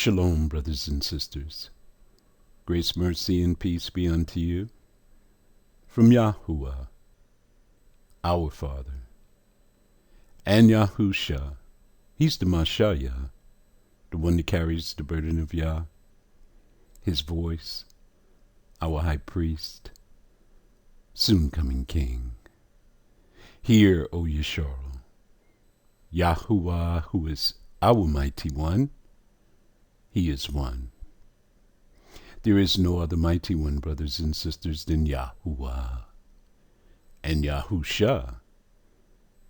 Shalom, brothers and sisters. Grace, mercy, and peace be unto you from Yahuwah, our Father, and Yahusha. He's the Mashayah, the one that carries the burden of Yah, his voice, our high priest, soon coming king. Hear, O Yisharel, Yahuwah, who is our mighty one, he is one. There is no other mighty one, brothers and sisters, than Yahuwah. And Yahusha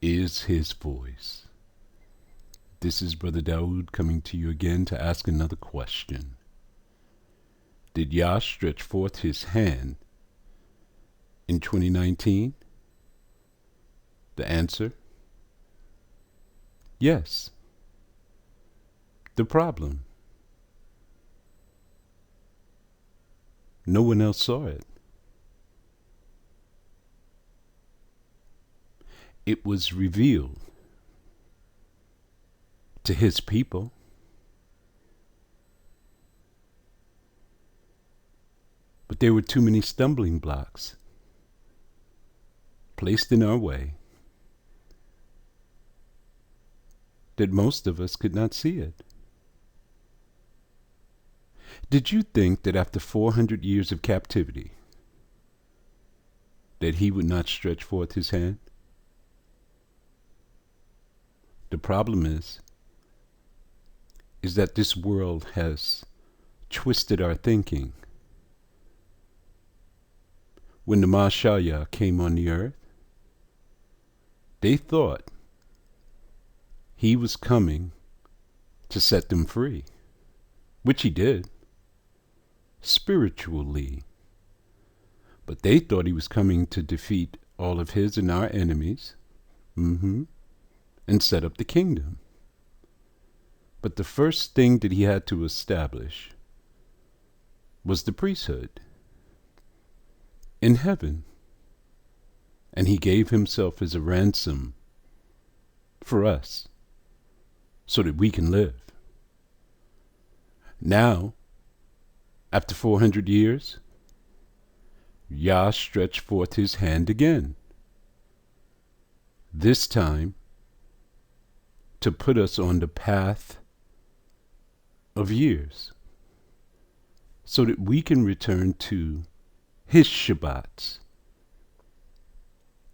is his voice. This is Brother Daoud coming to you again to ask another question. Did Yah stretch forth his hand in 2019? The answer? Yes. The problem? No one else saw it. It was revealed to his people. But there were too many stumbling blocks placed in our way that most of us could not see it. Did you think that after 400 years of captivity that he would not stretch forth his hand? The problem is that this world has twisted our thinking. When the Mashayah came on the earth, they thought he was coming to set them free, which he did, spiritually. But they thought he was coming to defeat all of his and our enemies, and set up the kingdom. But the first thing that he had to establish was the priesthood in heaven. And he gave himself as a ransom for us so that we can live. Now, after 400 years, Yah stretched forth his hand again, this time to put us on the path of years so that we can return to his Shabbats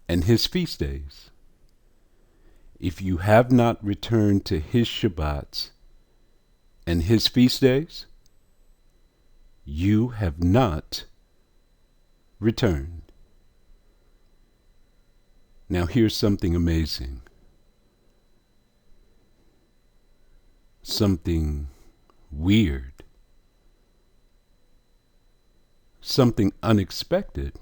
and his feast days. If you have not returned to his Shabbats and his feast days, you have not returned. Now here's something amazing. Something weird. Something unexpected.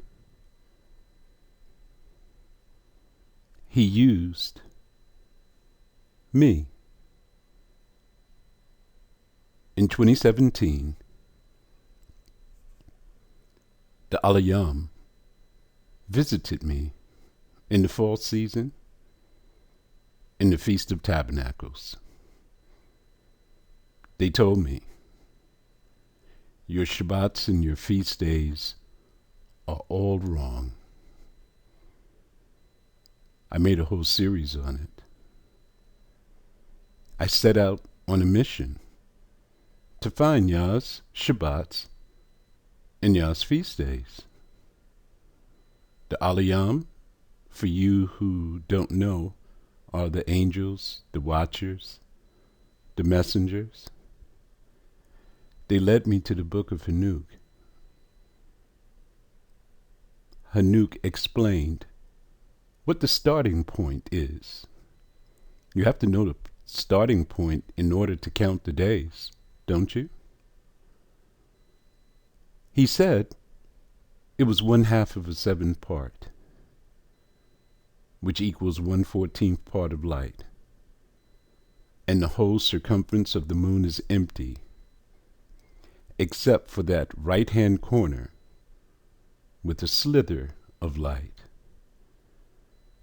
He used me. In 2017, the Alayam visited me in the fall season in the Feast of Tabernacles. They told me, your Shabbats and your feast days are all wrong. I made a whole series on it. I set out on a mission to find Yah's Shabbats and Yah's feast days. The Alayam, for you who don't know, are the angels, the watchers, the messengers. They led me to the book of Hanuk. Hanuk explained what the starting point is. You have to know the starting point in order to count the days, don't you? He said it was 1/2 of a 7th part, which equals 1/14th part of light. And the whole circumference of the moon is empty, except for that right-hand corner with a slither of light.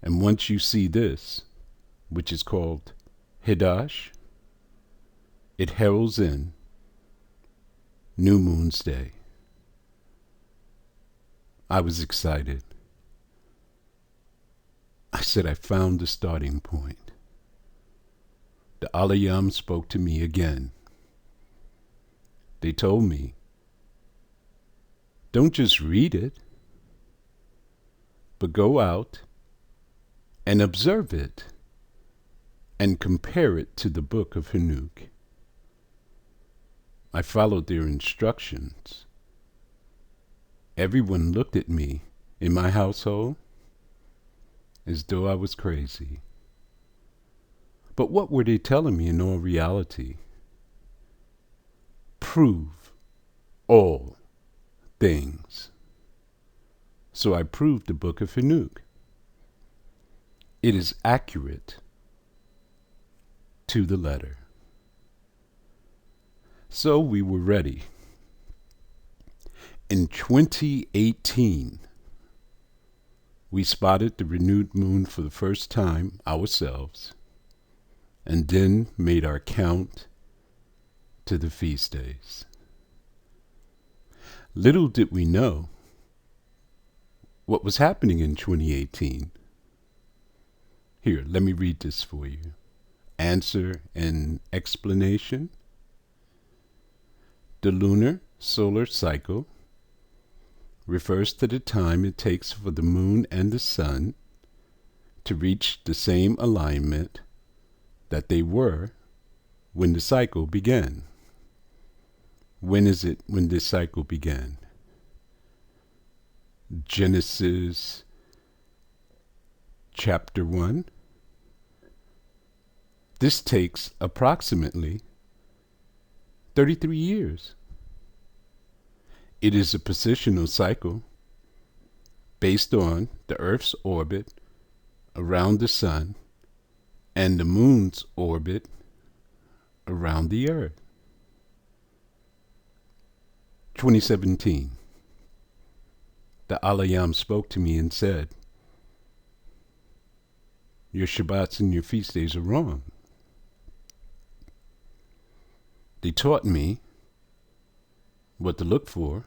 And once you see this, which is called Hidash, it heralds in New Moon's Day. I was excited. I said I found the starting point. The Alayam spoke to me again. They told me, don't just read it, but go out and observe it and compare it to the book of Hanuk. I followed their instructions. Everyone looked at me in my household as though I was crazy. But what were they telling me in all reality? Prove all things. So I proved the book of Hanuk. It is accurate to the letter. So we were ready. In 2018, we spotted the renewed moon for the first time ourselves, and then made our count to the feast days. Little did we know what was happening in 2018. Here, let me read this for you. Answer and explanation. The lunar solar cycle refers to the time it takes for the moon and the sun to reach the same alignment that they were when the cycle began. When is it when this cycle began? Genesis chapter 1. This takes approximately 33 years. It is a positional cycle based on the Earth's orbit around the sun and the moon's orbit around the Earth. 2017. The Alayam spoke to me and said, your Shabbats and your feast days are wrong. They taught me what to look for,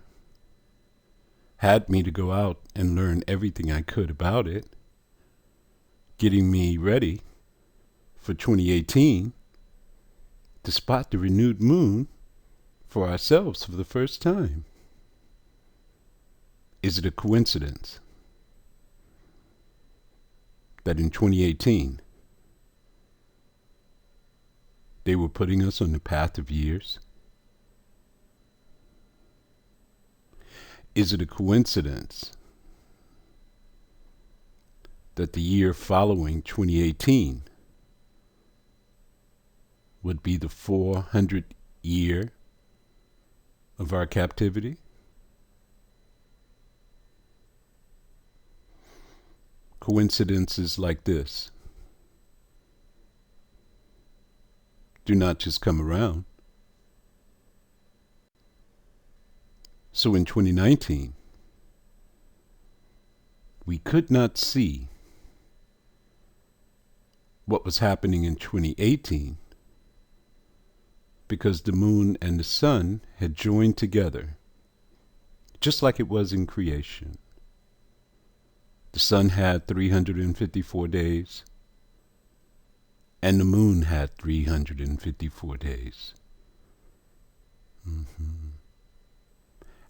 had me to go out and learn everything I could about it, getting me ready for 2018 to spot the renewed moon for ourselves for the first time. Is it a coincidence that in 2018 they were putting us on the path of years? Is it a coincidence that the year following 2018 would be the 400th year of our captivity? Coincidences like this do not just come around. So in 2019, we could not see what was happening in 2018 because the moon and the sun had joined together, just like it was in creation. The sun had 354 days, and the moon had 354 days.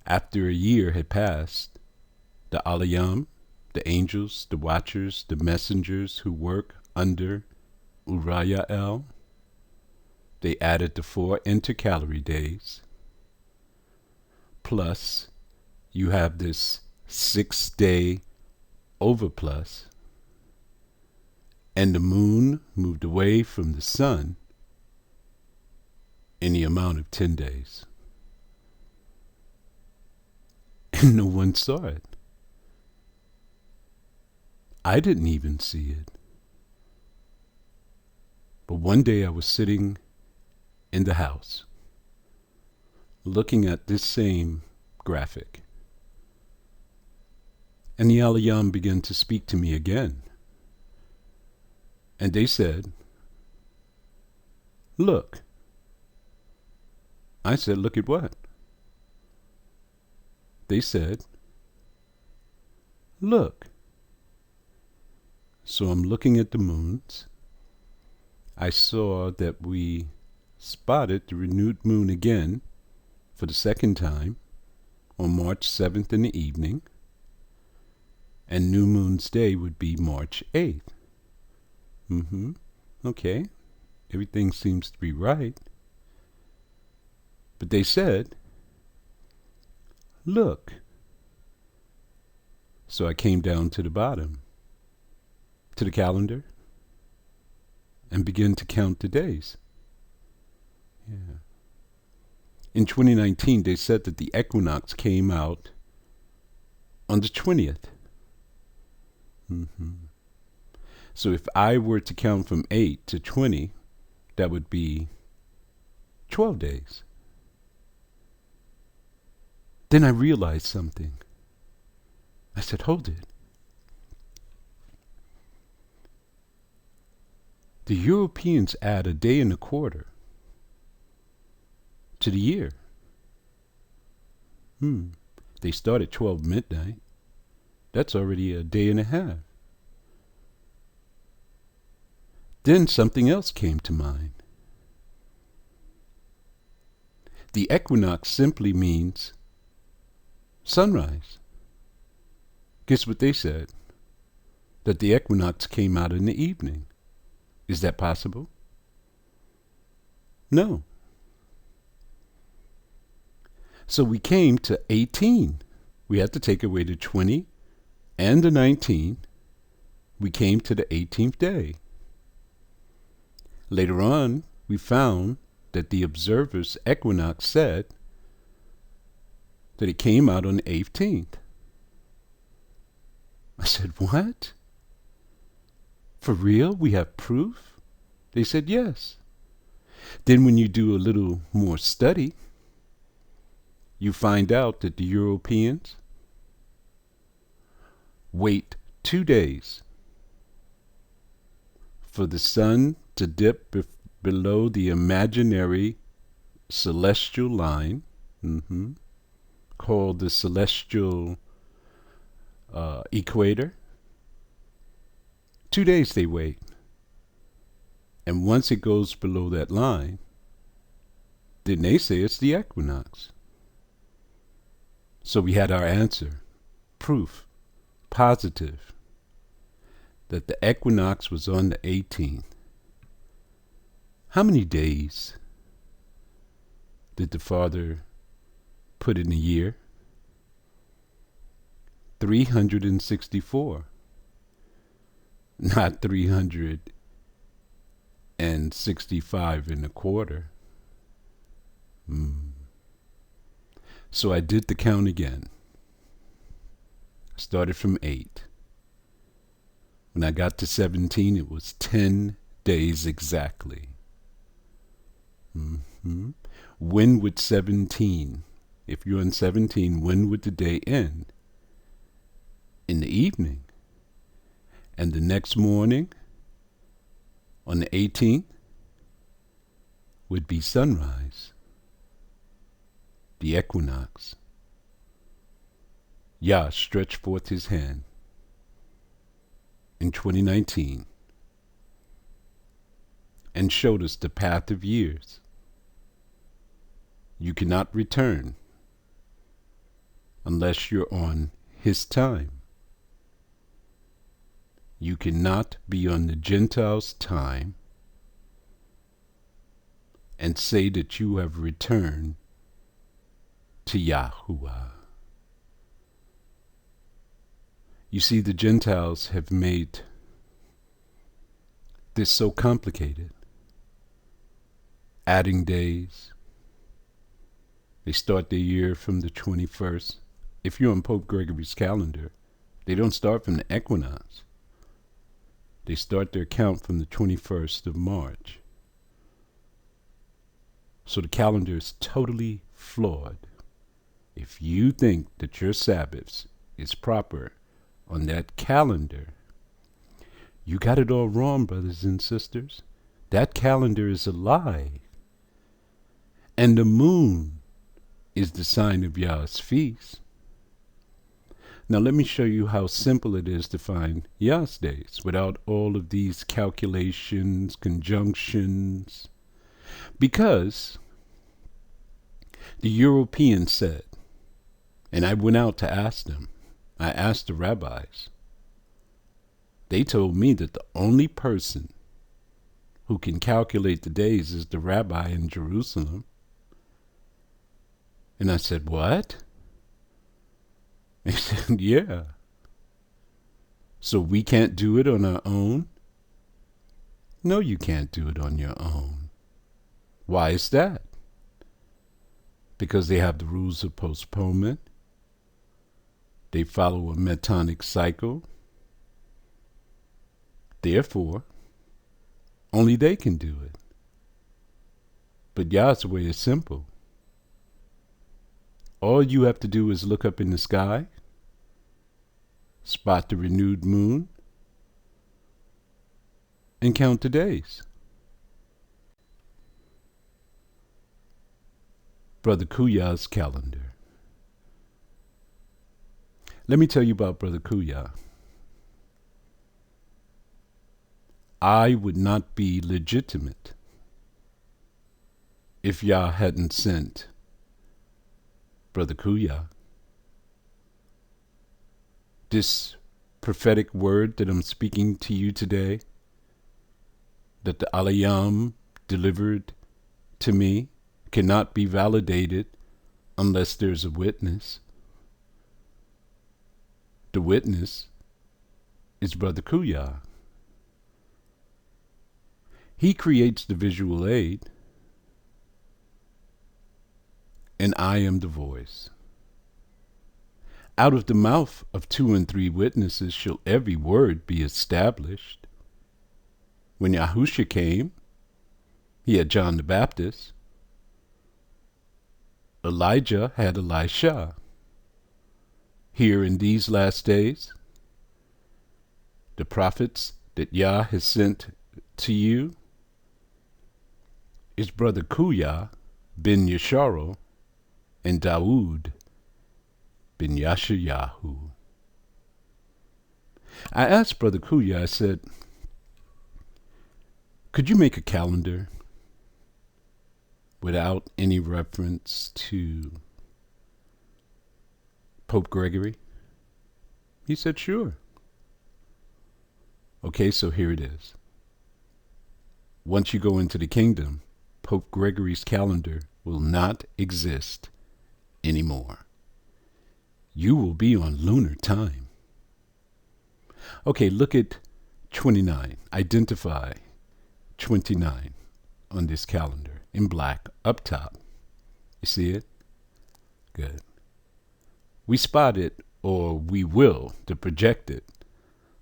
After a year had passed, the Alayam, the angels, the watchers, the messengers who work under Uriah, they added the 4 intercalary days. Plus, you have this 6-day overplus, and the moon moved away from the sun in the amount of 10 days. And no one saw it. I didn't even see it. But one day I was sitting in the house looking at this same graphic, and the Alayam began to speak to me again. And they said, look. I said, look at what? they said, look. So I'm looking at the moons. I saw that we spotted the renewed moon again for the second time on March 7th in the evening, and New Moon's Day would be March 8th. Okay, everything seems to be right. But they said, look. So I came down to the bottom, to the calendar, and began to count the days. Yeah. In 2019, they said that the equinox came out on the 20th. So if I were to count from 8 to 20, that would be 12 days. Then I realized something. I said, hold it. The Europeans add a day and a quarter to the year. They start at 12 midnight. That's already a day and a half. Then something else came to mind. The equinox simply means sunrise. Guess what they said? That the equinox came out in the evening. Is that possible? No. So we came to 18. We had to take away the 20 and the 19. We came to the 18th day. Later on, we found that the observer's equinox said that it came out on the 18th. I said, what? For real? We have proof? They said, yes. Then when you do a little more study, you find out that the Europeans wait 2 days for the sun to dip below the imaginary celestial line, called the celestial equator. 2 days they wait. And once it goes below that line, then they say it's the equinox. So we had our answer, proof, positive, that the equinox was on the 18th. How many days did the Father put in a year? 364. Not 365 and a quarter. So I did the count again. Started from 8. When I got to 17, it was 10 days exactly. When would 17, if you're on 17, when would the day end? In the evening. And the next morning, on the 18th, would be sunrise, the equinox. YAH stretched forth his hand in 2019 and showed us the path of years. You cannot return unless you're on his time. You cannot be on the Gentiles' time and say that you have returned to Yahuwah. You see, the Gentiles have made this so complicated. Adding days. They start their year from the 21st. If you're on Pope Gregory's calendar, they don't start from the equinox. They start their count from the 21st of March. So the calendar is totally flawed. If you think that your Sabbaths is proper on that calendar, you got it all wrong, brothers and sisters. That calendar is a lie. And the moon is the sign of Yah's feast. Now let me show you how simple it is to find YAH's days without all of these calculations, conjunctions. Because the Europeans said, and I went out to ask them, I asked the rabbis, they told me that the only person who can calculate the days is the rabbi in Jerusalem. And I said, what? They said, yeah. So we can't do it on our own? No, you can't do it on your own. Why is that? Because they have the rules of postponement. They follow a metonic cycle. Therefore, only they can do it. But YAH's way is simple. All you have to do is look up in the sky, spot the renewed moon, and count the days. Brother Kuyah's calendar. Let me tell you about Brother Kuyah. I would not be legitimate if YAH hadn't sent Brother Kuyah. This prophetic word that I'm speaking to you today, that the Alayam delivered to me, cannot be validated unless there's a witness. The witness is Brother Kuyah. He creates the visual aid, and I am the voice. Out of the mouth of 2 and 3 witnesses shall every word be established. When Yahusha came, he had John the Baptist. Elijah had Elisha. Here in these last days, the prophets that YAH has sent to you is Brother Kuyah bin Yesharal and Dawood bin Yashayahu. I asked Brother Kuyah, I said, could you make a calendar without any reference to Pope Gregory? He said, sure. Okay, so here it is. Once you go into the kingdom, Pope Gregory's calendar will not exist anymore. You will be on lunar time. Okay, look at 29. Identify 29 on this calendar in black up top. You see it? Good. We spot it, or we will, the projected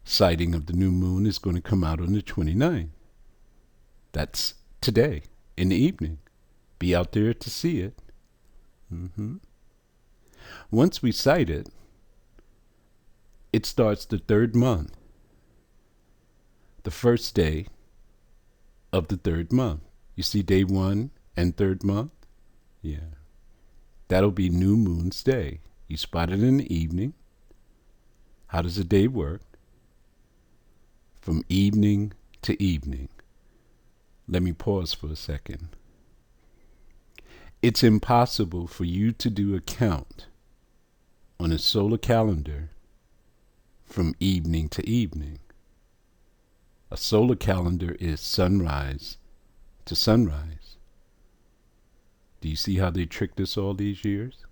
sighting of the new moon is going to come out on the 29th. That's today in the evening. Be out there to see it. Once we sight it, it starts the 3rd month, the first day of the 3rd month. You see day 1 and 3rd month? Yeah. That'll be New Moon's Day. You spot it in the evening. How does a day work? From evening to evening. Let me pause for a second. It's impossible for you to do a count on a solar calendar from evening to evening. A solar calendar is sunrise to sunrise. Do you see how they tricked us all these years?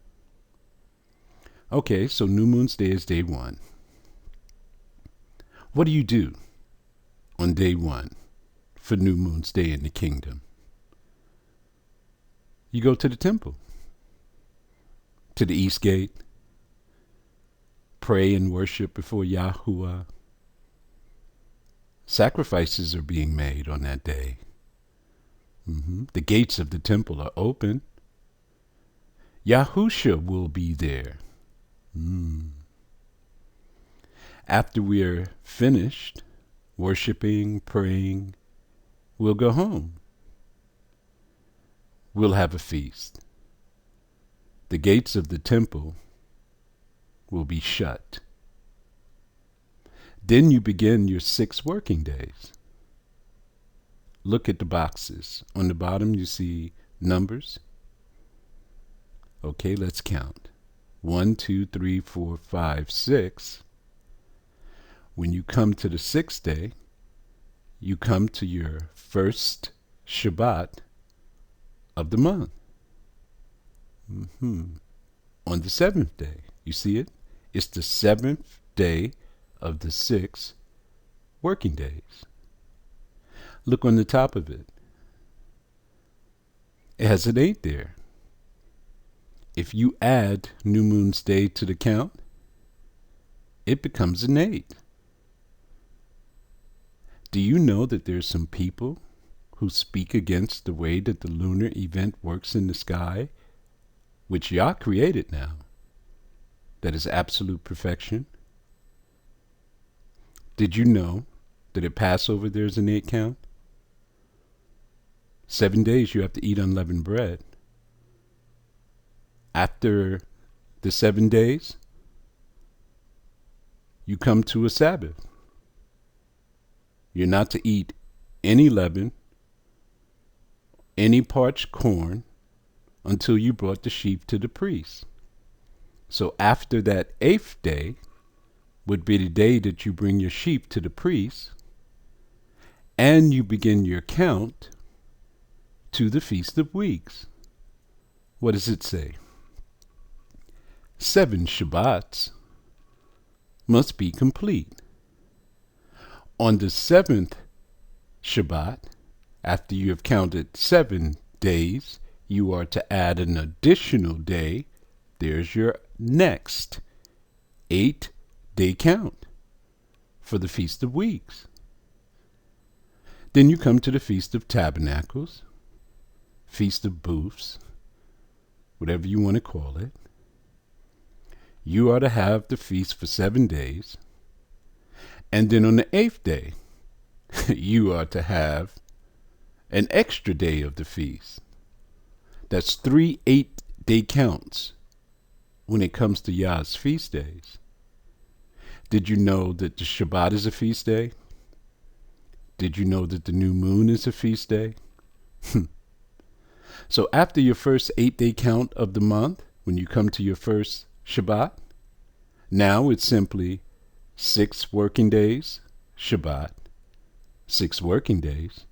Okay, so New Moon's Day is day 1. What do you do on day 1 for New Moon's Day in the kingdom? You go to the temple, to the east gate, pray and worship before Yahuwah. Sacrifices are being made on that day. The gates of the temple are open. Yahusha will be there. After we're finished worshiping, praying, we'll go home. We'll have a feast. The gates of the temple will be shut. Then you begin your 6 working days. Look at the boxes. On the bottom, you see numbers. Okay, let's count. 1, 2, 3, 4, 5, 6. When you come to the 6th day, you come to your first Shabbat of the month. On the 7th day, you see it? It's the 7th day of the 6 working days. Look on the top of it. It has an 8 there. If you add New Moon's Day to the count, it becomes an 8. Do you know that there's some people who speak against the way that the lunar event works in the sky, which YAH created now, that is absolute perfection? Did you know that at Passover there's an 8 count? 7 days you have to eat unleavened bread. After the 7 days, you come to a Sabbath. You're not to eat any leaven, any parched corn, until you brought the sheep to the priest. So after that 8th day would be the day that you bring your sheep to the priest, and you begin your count to the Feast of Weeks. What does it say? 7 Shabbats must be complete. On the 7th Shabbat, after you have counted 7 days, you are to add an additional day. There's your next 8-day count for the Feast of Weeks. Then you come to the Feast of Tabernacles, Feast of Booths, whatever you want to call it. You are to have the feast for 7 days. And then on the 8th day, you are to have an extra day of the feast. That's 3 8-day counts when it comes to YAH's feast days. Did you know that the Shabbat is a feast day? Did you know that the new moon is a feast day? So after your first 8-day count of the month, when you come to your first Shabbat, now it's simply 6 working days, Shabbat, 6 working days,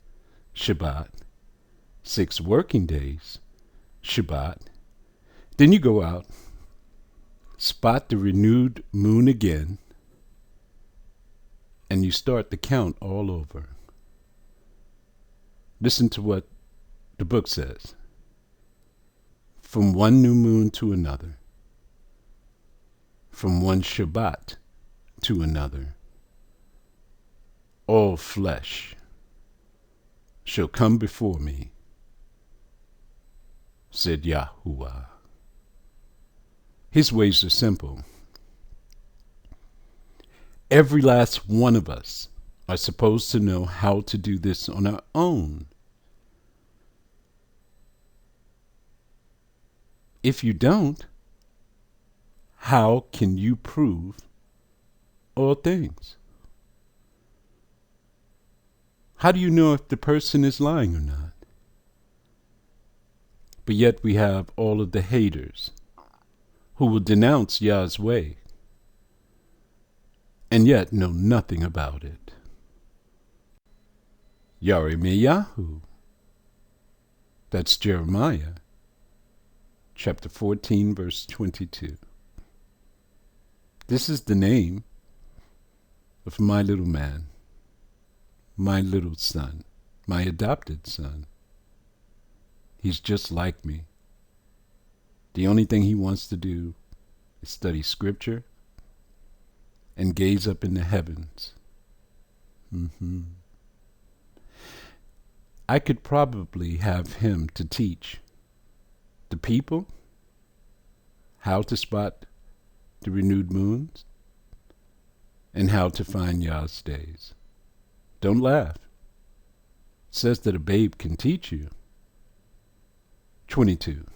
Shabbat, 6 working days, Shabbat. Then you go out, spot the renewed moon again, and you start the count all over. Listen to what the book says. From one new moon to another, from one Shabbat to another, all flesh shall come before me, said Yahuwah. His ways are simple. Every last one of us are supposed to know how to do this on our own. If you don't, how can you prove all things? How do you know if the person is lying or not? But yet we have all of the haters who will denounce Yah's way and yet know nothing about it. Yahu. That's Jeremiah chapter 14, verse 22. This is the name of my little man, my little son, my adopted son. He's just like me. The only thing he wants to do is study scripture and gaze up in the heavens. I could probably have him to teach the people how to spot the renewed moons and how to find Yah's days. Don't laugh. It says that a babe can teach you. 22.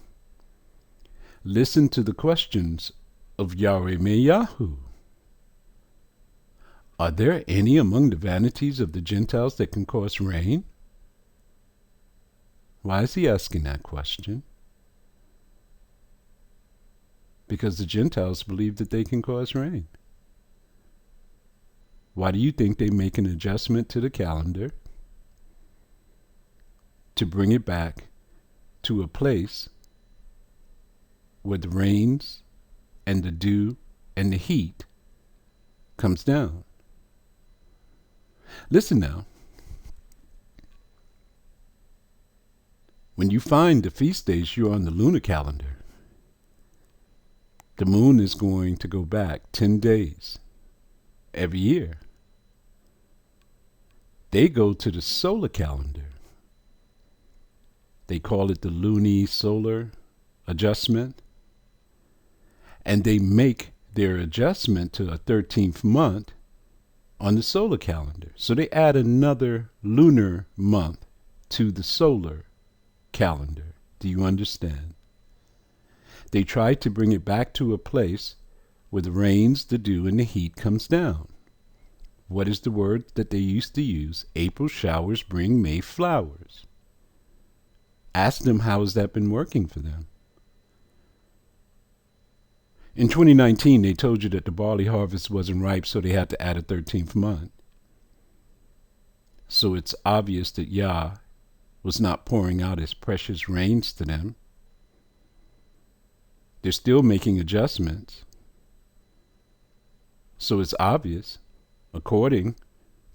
Listen to the questions of Yahweh Meyahu. Are there any among the vanities of the Gentiles that can cause rain? Why is he asking that question? Because the Gentiles believe that they can cause rain. Why do you think they make an adjustment to the calendar to bring it back to a place where the rains and the dew and the heat comes down? Listen now. When you find the feast days, you're on the lunar calendar. The moon is going to go back 10 days every year. They go to the solar calendar. They call it the luni-solar adjustment. And they make their adjustment to a 13th month on the solar calendar. So they add another lunar month to the solar calendar. Do you understand? They try to bring it back to a place where the rains, the dew, and the heat comes down. What is the word that they used to use? April showers bring May flowers. Ask them, how has that been working for them? In 2019, they told you that the barley harvest wasn't ripe, so they had to add a 13th month. So it's obvious that YAH was not pouring out his precious rains to them. They're still making adjustments. So it's obvious, according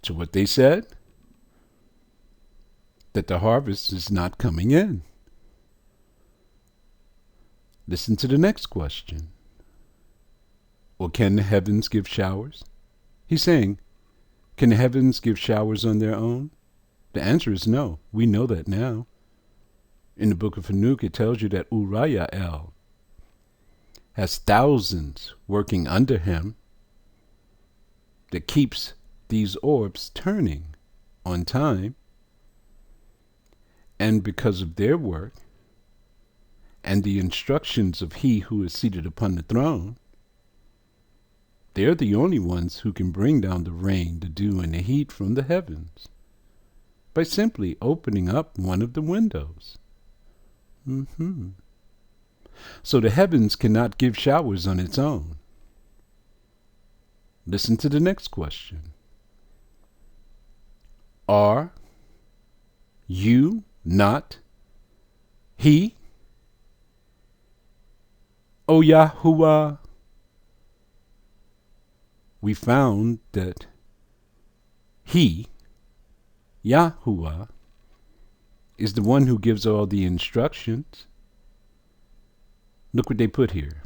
to what they said, that the harvest is not coming in. Listen to the next question. Or can the heavens give showers? He's saying, can the heavens give showers on their own? The answer is no. We know that now. In the book of Hanuk, it tells you that YAH has thousands working under him that keeps these orbs turning on time. And because of their work and the instructions of he who is seated upon the throne, they're the only ones who can bring down the rain, the dew, and the heat from the heavens by simply opening up one of the windows. So the heavens cannot give showers on its own. Listen to the next question. Are you not he? O Yahuwah. We found that he, Yahuwah, is the one who gives all the instructions. Look what they put here.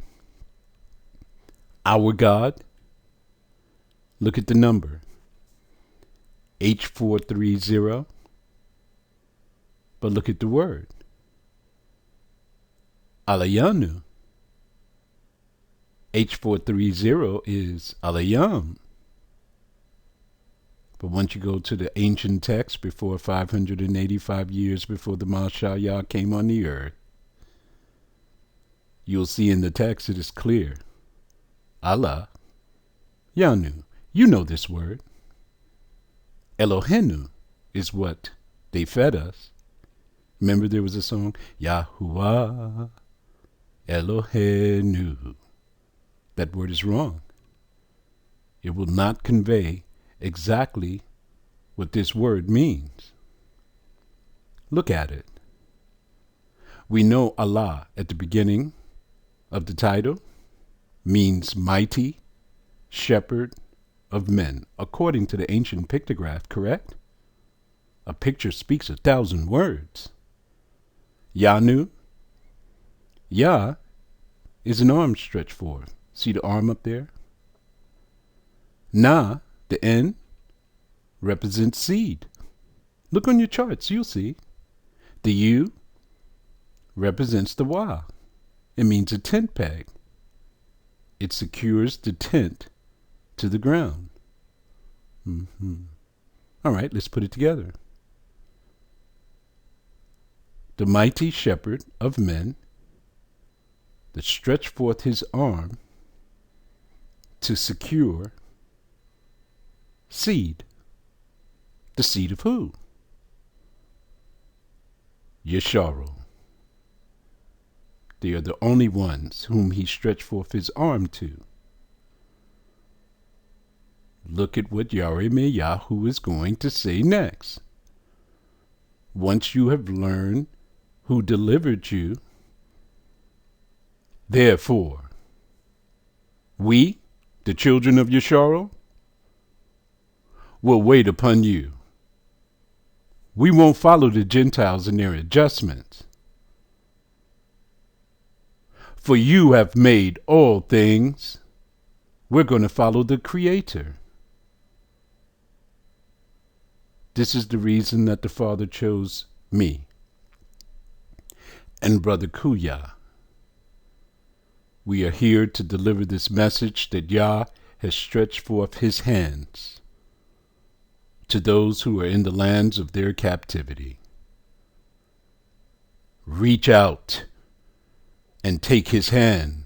Our God. Look at the number. H430. But look at the word. Alayanu. H430 is Alayam. But once you go to the ancient text before 585 years before the Mashiach came on the earth, you'll see in the text it is clear. Allah, Yanu. You know this word. Elohenu is what they fed us. Remember there was a song, Yahuwah Elohenu. That word is wrong. It will not convey exactly what this word means. Look at it. We know Allah at the beginning of the title means mighty shepherd of men, according to the ancient pictograph, correct? A picture speaks 1,000 words. Yanu, Yah is an arm stretched forward. See the arm up there? Na, the N, represents seed. Look on your charts, you'll see. The U represents the YAH. It means a tent peg. It secures the tent to the ground. All right, let's put it together. The mighty shepherd of men that stretched forth his arm to secure Seed. The seed of who? Yesharo. They are the only ones whom he stretched forth his arm to. Look at what YAH is going to say next. Once you have learned who delivered you, therefore, we, the children of Yesharo, will wait upon you. We won't follow the Gentiles in their adjustments. For you have made all things. We're going to follow the Creator. This is the reason that the Father chose me and Brother Kuya. We are here to deliver this message that Yah has stretched forth his hands to those who are in the lands of their captivity. Reach out and take his hand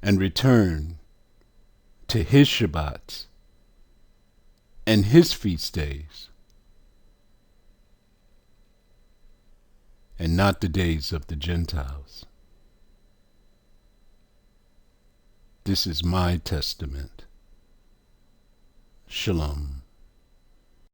and return to his Shabbats and his feast days, and not the days of the Gentiles. This is my testament. Shalom.